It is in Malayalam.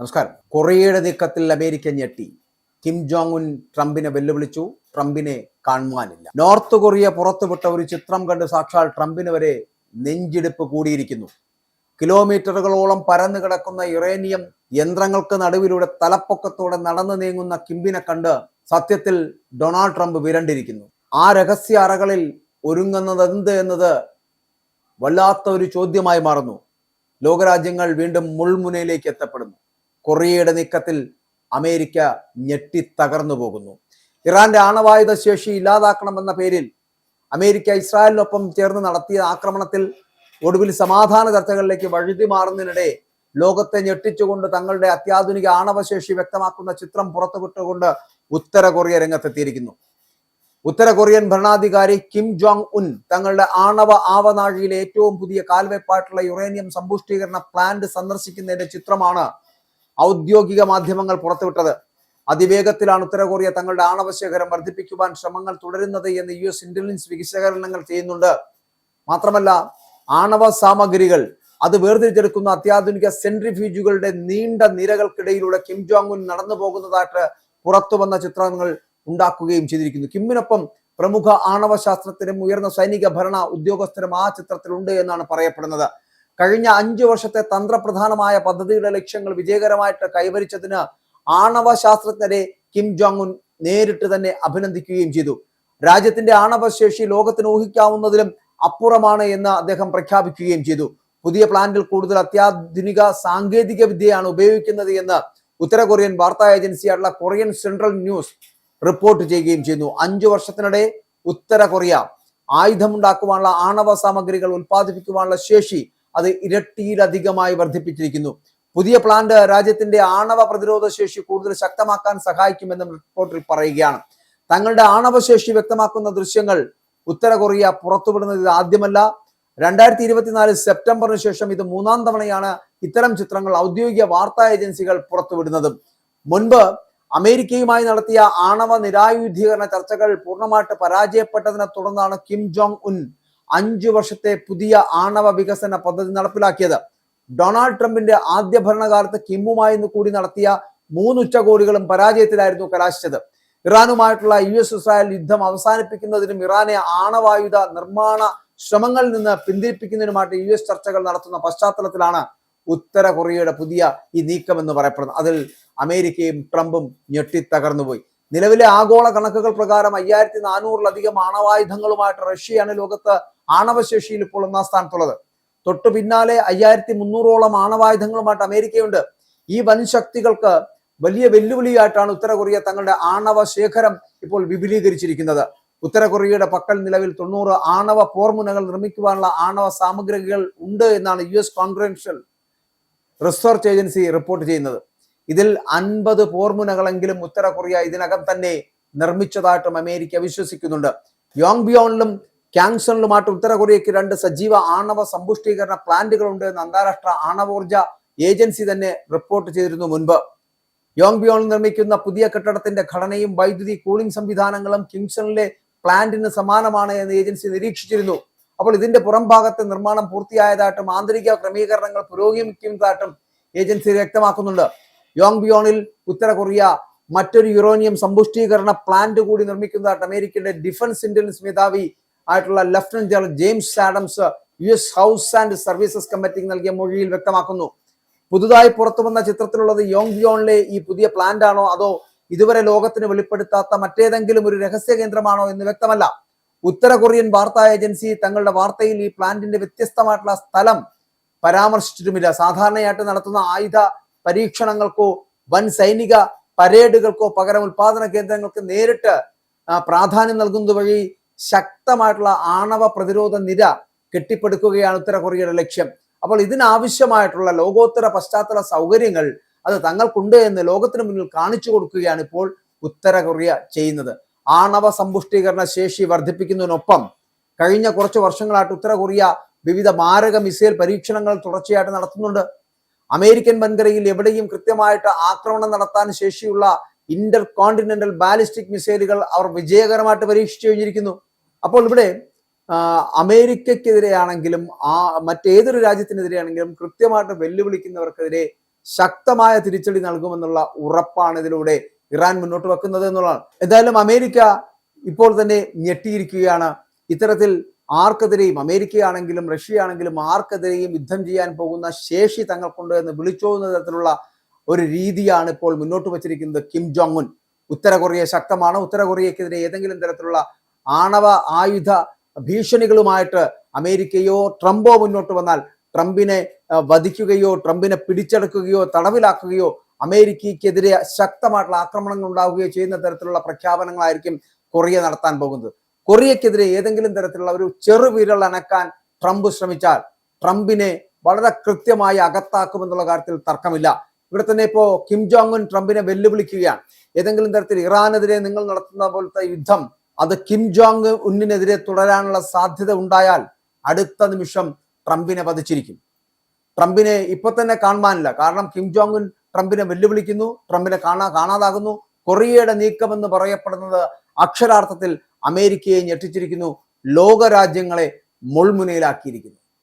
നമസ്കാരം. കൊറിയയുടെ നീക്കത്തിൽ അമേരിക്ക ഞെട്ടി. കിം ജോങ് ഉൻ ട്രംപിനെ വെല്ലുവിളിച്ചു. ട്രംപിനെ കാണുവാനില്ല. നോർത്ത് കൊറിയ പുറത്തുവിട്ട ഒരു ചിത്രം കണ്ട് സാക്ഷാൽ ട്രംപിന് വരെ നെഞ്ചിടിപ്പ് കൂടിയിരിക്കുന്നു. കിലോമീറ്ററുകളോളം പരന്നു കിടക്കുന്ന യുറേനിയം യന്ത്രങ്ങൾക്ക് നടുവിലൂടെ തലപ്പൊക്കത്തോടെ നടന്നു നീങ്ങുന്ന കിംബിനെ കണ്ട് സത്യത്തിൽ ഡൊണാൾഡ് ട്രംപ് വിരണ്ടിരിക്കുന്നു. ആ രഹസ്യ അറകളിൽ ഒരുങ്ങുന്നത് എന്ത് എന്നത് വല്ലാത്ത ഒരു ചോദ്യമായി മാറുന്നു. ലോകരാജ്യങ്ങൾ വീണ്ടും മുൾമുനയിലേക്ക് എത്തപ്പെടുന്നു. കൊറിയയുടെ നീക്കത്തിൽ അമേരിക്ക ഞെട്ടിത്തകർന്നു പോകുന്നു. ഇറാന്റെ ആണവായുധ ശേഷി ഇല്ലാതാക്കണമെന്ന പേരിൽ അമേരിക്ക ഇസ്രായേലിനൊപ്പം ചേർന്ന് നടത്തിയ ആക്രമണത്തിൽ ഒടുവിൽ സമാധാന ചർച്ചകളിലേക്ക് വഴുതി മാറുന്നതിനിടെ ലോകത്തെ ഞെട്ടിച്ചുകൊണ്ട് തങ്ങളുടെ അത്യാധുനിക ആണവശേഷി വ്യക്തമാക്കുന്ന ചിത്രം പുറത്തുവിട്ടുകൊണ്ട് ഉത്തര കൊറിയ രംഗത്തെത്തിയിരിക്കുന്നു. ഉത്തര കൊറിയൻ ഭരണാധികാരി കിം ജോങ് ഉൻ തങ്ങളുടെ ആണവ ആവനാഴിയിലെ ഏറ്റവും പുതിയ കാൽവെപ്പായിട്ടുള്ള യുറേനിയം സമ്പുഷ്ടീകരണ പ്ലാന്റ് സന്ദർശിക്കുന്നതിന്റെ ചിത്രമാണ് ഔദ്യോഗിക മാധ്യമങ്ങൾ പുറത്തുവിട്ടത്. അതിവേഗത്തിലാണ് ഉത്തര കൊറിയ തങ്ങളുടെ ആണവശേഖരം വർദ്ധിപ്പിക്കുവാൻ ശ്രമങ്ങൾ തുടരുന്നത് എന്ന് US ഇന്റലിജൻസ് വിശകലനങ്ങൾ ചെയ്യുന്നുണ്ട്. മാത്രമല്ല, ആണവ സാമഗ്രികൾ അത് വേർതിരിച്ചെടുക്കുന്ന അത്യാധുനിക സെൻട്രിഫ്യൂജുകളുടെ നീണ്ട നിരകൾക്കിടയിലൂടെ കിം ജോങ് ഉൻ നടന്നു പോകുന്നതായിട്ട് പുറത്തു വന്ന ചിത്രങ്ങൾ ഉണ്ടാക്കുകയും ചെയ്തിരിക്കുന്നു. കിമ്മിനൊപ്പം പ്രമുഖ ആണവ ശാസ്ത്രത്തിനും ഉയർന്ന സൈനിക ഭരണ ഉദ്യോഗസ്ഥരും ആ ചിത്രത്തിലുണ്ട് എന്നാണ് പറയപ്പെടുന്നത്. കഴിഞ്ഞ 5 വർഷത്തെ തന്ത്രപ്രധാനമായ പദ്ധതിയുടെ ലക്ഷ്യങ്ങൾ വിജയകരമായിട്ട് കൈവരിച്ചതിന് ആണവ ശാസ്ത്രജ്ഞരെ കിം ജോങ് ഉൻ നേരിട്ട് തന്നെ അഭിനന്ദിക്കുകയും ചെയ്തു. രാജ്യത്തിന്റെ ആണവശേഷി ലോകത്തിന് ഊഹിക്കാവുന്നതിലും അപ്പുറമാണ് എന്ന് അദ്ദേഹം പ്രഖ്യാപിക്കുകയും ചെയ്തു. പുതിയ പ്ലാന്റിൽ കൂടുതൽ അത്യാധുനിക സാങ്കേതിക വിദ്യയാണ് ഉപയോഗിക്കുന്നത് എന്ന് ഉത്തര കൊറിയൻ വാർത്താ ഏജൻസിയായിട്ടുള്ള കൊറിയൻ സെൻട്രൽ ന്യൂസ് റിപ്പോർട്ട് ചെയ്യുകയും ചെയ്യുന്നു. 5 വർഷത്തിനിടെ ഉത്തര കൊറിയ ആയുധമുണ്ടാക്കുവാനുള്ള ആണവ സാമഗ്രികൾ ഉൽപ്പാദിപ്പിക്കുവാനുള്ള ശേഷി അത് ഇരട്ടിയിലധികമായി വർദ്ധിപ്പിച്ചിരിക്കുന്നു. പുതിയ പ്ലാന്റ് രാജ്യത്തിന്റെ ആണവ പ്രതിരോധ ശേഷി കൂടുതൽ ശക്തമാക്കാൻ സഹായിക്കുമെന്നും റിപ്പോർട്ടിൽ പറയുകയാണ്. തങ്ങളുടെ ആണവശേഷി വ്യക്തമാക്കുന്ന ദൃശ്യങ്ങൾ ഉത്തര കൊറിയ പുറത്തുവിടുന്നത് ഇത് ആദ്യമല്ല. 2024 സെപ്റ്റംബറിന് ശേഷം ഇത് 3ാം തവണയാണ് ഇത്തരം ചിത്രങ്ങൾ ഔദ്യോഗിക വാർത്താ ഏജൻസികൾ പുറത്തുവിടുന്നത്. മുൻപ് അമേരിക്കയുമായി നടത്തിയ ആണവ നിരായുധീകരണ ചർച്ചകൾ പൂർണ്ണമായിട്ട് പരാജയപ്പെട്ടതിനെ തുടർന്നാണ് കിം ജോങ് ഉൻ 5 വർഷത്തെ പുതിയ ആണവ വികസന പദ്ധതി നടപ്പിലാക്കിയത്. ഡൊണാൾഡ് ട്രംപിന്റെ ആദ്യ ഭരണകാലത്ത് കിമ്മുമായി കൂടി നടത്തിയ 3 ഉച്ചകോടികളും പരാജയത്തിലായിരുന്നു കലാശിച്ചത്. ഇറാനുമായിട്ടുള്ള US ഇസ്രായേൽ യുദ്ധം അവസാനിപ്പിക്കുന്നതിനും ഇറാനെ ആണവായുധ നിർമ്മാണ ശ്രമങ്ങളിൽ നിന്ന് പിന്തിരിപ്പിക്കുന്നതിനുമായിട്ട് US ചർച്ചകൾ നടത്തുന്ന പശ്ചാത്തലത്തിലാണ് ഉത്തര കൊറിയയുടെ പുതിയ ഈ നീക്കം എന്ന് പറയപ്പെടുന്നത്. അതിൽ അമേരിക്കയും ട്രംപും ഞെട്ടിത്തകർന്നുപോയി. നിലവിലെ ആഗോള കണക്കുകൾ പ്രകാരം 5400-ലധികം ആണവായുധങ്ങളുമായിട്ട് റഷ്യയാണ് ലോകത്ത് ആണവശേഷിയിൽ ഇപ്പോൾ 1ാം സ്ഥാനത്തുള്ളത്. തൊട്ടു പിന്നാലെ 5300ഓളം ആണവായുധങ്ങളുമായിട്ട് അമേരിക്കയുണ്ട്. ഈ വൻ ശക്തികൾക്ക് വലിയ വെല്ലുവിളിയായിട്ടാണ് ഉത്തര കൊറിയ തങ്ങളുടെ ആണവ ശേഖരം ഇപ്പോൾ വിപുലീകരിച്ചിരിക്കുന്നത്. ഉത്തര കൊറിയയുടെ പക്കൽ നിലവിൽ 90 ആണവ പോർമുനകൾ നിർമ്മിക്കുവാനുള്ള ആണവ സാമഗ്രികൾ ഉണ്ട് എന്നാണ് US confidential research agency report ചെയ്യുന്നത്. ഇതിൽ 50 പോർമുനകളെങ്കിലും ഉത്തര കൊറിയ ഇതിനകം തന്നെ നിർമ്മിച്ചതായിട്ടും അമേരിക്ക വിശ്വസിക്കുന്നുണ്ട്. യോങ്ബിയോണിലും ക്യാങ്സണിലുമായിട്ട് ഉത്തര കൊറിയയ്ക്ക് 2 സജീവ ആണവ സമ്പുഷ്ടീകരണ പ്ലാന്റുകളുണ്ട് എന്ന് അന്താരാഷ്ട്ര ആണവോർജ ഏജൻസി തന്നെ റിപ്പോർട്ട് ചെയ്തിരുന്നു മുൻപ്. യോങ്ബിയോണിൽ നിർമ്മിക്കുന്ന പുതിയ കെട്ടിടത്തിന്റെ ഘടനയും വൈദ്യുതി കൂളിംഗ് സംവിധാനങ്ങളും കിങ്സണിലെ പ്ലാന്റിന് സമാനമാണ് എന്ന് ഏജൻസി നിരീക്ഷിച്ചിരുന്നു. അപ്പോൾ ഇതിന്റെ പുറം ഭാഗത്തെ നിർമ്മാണം പൂർത്തിയായതായിട്ടും ആന്തരിക ക്രമീകരണങ്ങൾ പുരോഗമിക്കുന്നതായിട്ടും ഏജൻസി വ്യക്തമാക്കുന്നുണ്ട്. യോങ്ബിയോണിൽ ഉത്തര കൊറിയ മറ്റൊരു യുറേനിയം സമ്പുഷ്ടീകരണ പ്ലാന്റ് കൂടി നിർമ്മിക്കുന്നതായിട്ട് അമേരിക്കയുടെ ഡിഫൻസ് ഇന്റലിജൻസ് മേധാവി ആയിട്ടുള്ള lieutenant general James Adams US house and services കമ്മിറ്റിക്ക് നൽകിയ മൊഴിയിൽ വ്യക്തമാക്കുന്നു. പുതുതായി പുറത്തു വന്ന ചിത്രത്തിലുള്ളത് യോങ്ബിയോണിലെ ഈ പുതിയ പ്ലാന്റ് ആണോ അതോ ഇതുവരെ ലോകത്തിന് വെളിപ്പെടുത്താത്ത മറ്റേതെങ്കിലും ഒരു രഹസ്യ കേന്ദ്രമാണോ എന്ന് വ്യക്തമല്ല. ഉത്തര കൊറിയൻ വാർത്താ ഏജൻസി തങ്ങളുടെ വാർത്തയിൽ ഈ പ്ലാന്റിന്റെ വ്യത്യസ്തമായിട്ടുള്ള സ്ഥലം പരാമർശിച്ചിട്ടുമില്ല. സാധാരണയായിട്ട് നടത്തുന്ന ആയുധ പരീക്ഷണങ്ങൾക്കോ വൻ സൈനിക പരേഡുകൾക്കോ പകരം ഉൽപാദന കേന്ദ്രങ്ങൾക്ക് നേരിട്ട് പ്രാധാന്യം നൽകുന്നത് വഴി ശക്തമായിട്ടുള്ള ആണവ പ്രതിരോധ നിര കെട്ടിപ്പടുക്കുകയാണ് ഉത്തര കൊറിയയുടെ ലക്ഷ്യം. അപ്പോൾ ഇതിനാവശ്യമായിട്ടുള്ള ലോകോത്തര പശ്ചാത്തല സൗകര്യങ്ങൾ അത് തങ്ങൾക്കുണ്ട് എന്ന് ലോകത്തിന് മുന്നിൽ കാണിച്ചു കൊടുക്കുകയാണ് ഇപ്പോൾ ഉത്തര കൊറിയ ചെയ്യുന്നത്. ആണവ സമ്പുഷ്ടീകരണ ശേഷി വർദ്ധിപ്പിക്കുന്നതിനൊപ്പം കഴിഞ്ഞ കുറച്ച് വർഷങ്ങളായിട്ട് ഉത്തര കൊറിയ വിവിധ മാരക മിസൈൽ പരീക്ഷണങ്ങൾ തുടർച്ചയായിട്ട് നടത്തുന്നുണ്ട്. അമേരിക്കൻ വൻകരയിൽ എവിടെയും കൃത്യമായിട്ട് ആക്രമണം നടത്താൻ ശേഷിയുള്ള ഇന്റർ കോണ്ടിനെന്റൽ ബാലിസ്റ്റിക് മിസൈലുകൾ അവർ വിജയകരമായിട്ട് പരീക്ഷിച്ചു കഴിഞ്ഞിരിക്കുന്നു. അപ്പോൾ ഇവിടെ അമേരിക്കക്കെതിരെയാണെങ്കിലും മറ്റേതൊരു രാജ്യത്തിനെതിരെയാണെങ്കിലും കൃത്യമായിട്ട് വെല്ലുവിളിക്കുന്നവർക്കെതിരെ ശക്തമായ തിരിച്ചടി നൽകുമെന്നുള്ള ഉറപ്പാണ് ഇതിലൂടെ ഇറാൻ മുന്നോട്ട് വെക്കുന്നത് എന്നുള്ളതാണ്. എന്തായാലും അമേരിക്ക ഇപ്പോൾ തന്നെ ഞെട്ടിയിരിക്കുകയാണ്. ഇത്തരത്തിൽ ആർക്കെതിരെയും, അമേരിക്കയാണെങ്കിലും റഷ്യയാണെങ്കിലും ആർക്കെതിരെയും യുദ്ധം ചെയ്യാൻ പോകുന്ന ശേഷി തങ്ങൾക്കുണ്ട് എന്ന് വിളിച്ചോതുന്ന തരത്തിലുള്ള ഒരു രീതിയാണ് ഇപ്പോൾ മുന്നോട്ട് വച്ചിരിക്കുന്നത് കിം ജോങ് ഉൻ. ഉത്തര കൊറിയ ശക്തമാണ്. ഉത്തര കൊറിയക്കെതിരെ ഏതെങ്കിലും തരത്തിലുള്ള ആണവ ആയുധ ഭീഷണികളുമായിട്ട് അമേരിക്കയോ ട്രംപോ മുന്നോട്ട് വന്നാൽ ട്രംപിനെ വധിക്കുകയോ ട്രംപിനെ പിടിച്ചെടുക്കുകയോ തടവിലാക്കുകയോ അമേരിക്കയ്ക്കെതിരെ ശക്തമായിട്ടുള്ള ആക്രമണങ്ങൾ ഉണ്ടാവുകയോ ചെയ്യുന്ന തരത്തിലുള്ള പ്രഖ്യാപനങ്ങളായിരിക്കും കൊറിയ നടത്താൻ പോകുന്നത്. കൊറിയക്കെതിരെ ഏതെങ്കിലും തരത്തിലുള്ള ഒരു ചെറുവിരൽ അനക്കാൻ ട്രംപ് ശ്രമിച്ചാൽ ട്രംപിനെ വളരെ കൃത്യമായി അകത്താക്കുമെന്നുള്ള കാര്യത്തിൽ തർക്കമില്ല. ഇവിടെ തന്നെ ഇപ്പോ കിം ജോങ് ഉൻ ട്രംപിനെ വെല്ലുവിളിക്കുകയാണ്. ഏതെങ്കിലും തരത്തിൽ ഇറാനെതിരെ നിങ്ങൾ നടത്തുന്ന പോലത്തെ യുദ്ധം അത് കിം ജോങ് ഉന്നിനെതിരെ തുടരാനുള്ള സാധ്യത ഉണ്ടായാൽ അടുത്ത നിമിഷം ട്രംപിനെ വധിച്ചിരിക്കും. ട്രംപിനെ ഇപ്പൊ തന്നെ കാണാനില്ല. കാരണം കിം ജോങ് ഉൻ ട്രംപിനെ വെല്ലുവിളിക്കുന്നു, ട്രംപിനെ കാണാതാകുന്നു. കൊറിയയുടെ നീക്കമെന്ന് പറയപ്പെടുന്നത് അക്ഷരാർത്ഥത്തിൽ അമേരിക്കയെ ഞെട്ടിച്ചിരിക്കുന്നു, ലോകരാജ്യങ്ങളെ മുൾമുനയിലാക്കിയിരിക്കുന്നു.